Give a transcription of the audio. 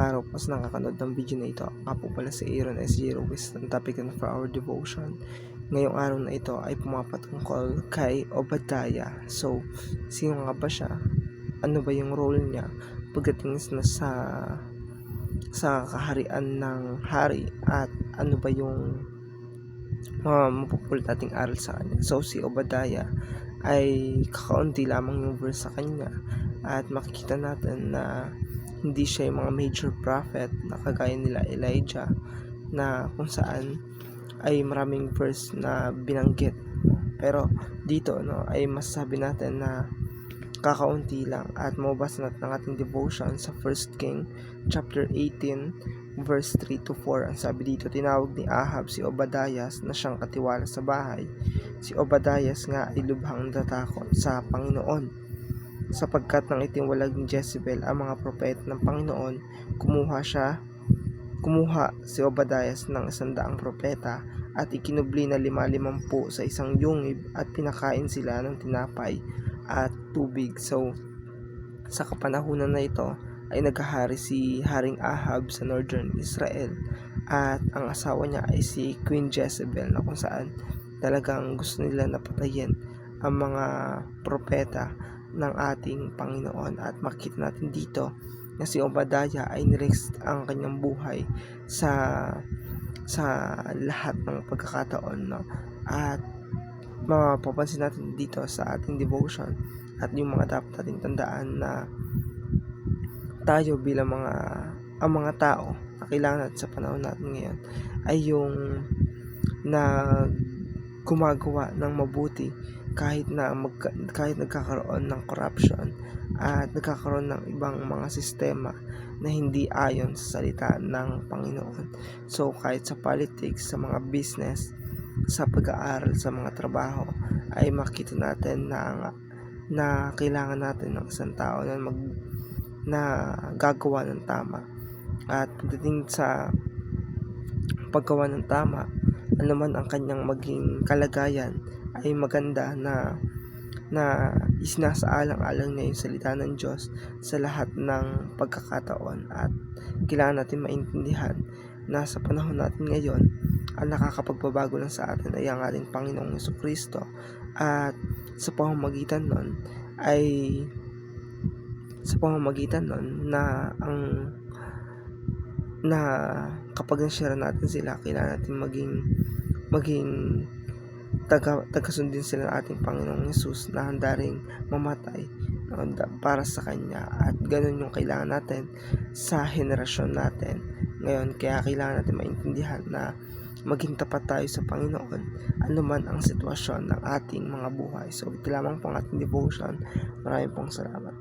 araw po sa nakakanood ng video na ito. Ako po pala si Aaron S. Ruiz ng topic for our devotion. Ngayong araw na ito ay pumapatungkol kay Obadiah. So, sino nga ba siya? Ano ba yung role niya pagdating na sa kaharian ng hari, at ano ba yung mapupulot nating aral sa kanya? So, si Obadiah ay kakaunti lamang yung verse sa kanya, at makikita natin na hindi siya yung mga major prophet na kagaya nila Elijah, na kung saan ay maraming verse na binanggit. Pero dito ay masasabi natin na kakaunti lang, at mababasa natin ang ating devotion sa 1 King chapter 18 verse 3 to 4. Ang sabi dito, tinawag ni Ahab si Obadiah na siyang katiwala sa bahay. Si Obadiah nga ay lubhang natatakot sa Panginoon, sapagkat nang itinwalag ni Jezebel ang mga propeta ng Panginoon, kumuha si Obadiah ng 100 propeta at ikinubli na 50 sa isang yungib, at pinakain sila ng tinapay at tubig. So, sa kapanahunan na ito ay naghahari si Haring Ahab sa Northern Israel, at ang asawa niya ay si Queen Jezebel, na kung saan talagang gusto nila napatayin ang mga propeta ng ating Panginoon. At makita natin dito na si Obadiah ay nirisk ang kanyang buhay sa lahat ng pagkakataon, at mapapansin natin dito sa ating devotion at yung mga dapat nating tandaan na tayo bilang ang mga tao na kailangan natin sa panahon natin ngayon ay yung na gumagawa ng mabuti kahit nagkakaroon ng corruption at nagkakaroon ng ibang mga sistema na hindi ayon sa salita ng Panginoon. So, kahit sa politics, sa mga business, sa pag-aaral, sa mga trabaho, ay makita natin na kailangan natin ng isang tao na gagawa ng tama. At pagdating sa paggawa ng tama, ano man ang kanyang maging kalagayan, ay maganda na isinasaalang-alang na yung salita ng Diyos sa lahat ng pagkakataon. At kailangan natin maintindihan na sa panahon natin ngayon, ang nakakapagbabago lang sa atin ay ang ating Panginoong Jesucristo, at sa pamamagitan nun na kapag nasyara natin sila, kailangan natin maging tagasundin sila ng ating Panginoong Hesus, na handa ring mamatay para sa Kanya. At ganun yung kailangan natin sa henerasyon natin ngayon. Kaya kailangan natin maintindihan na maging tapat tayo sa Panginoon anuman ang sitwasyon ng ating mga buhay. So, ito lamang po ang ating devotion. Maraming pong salamat.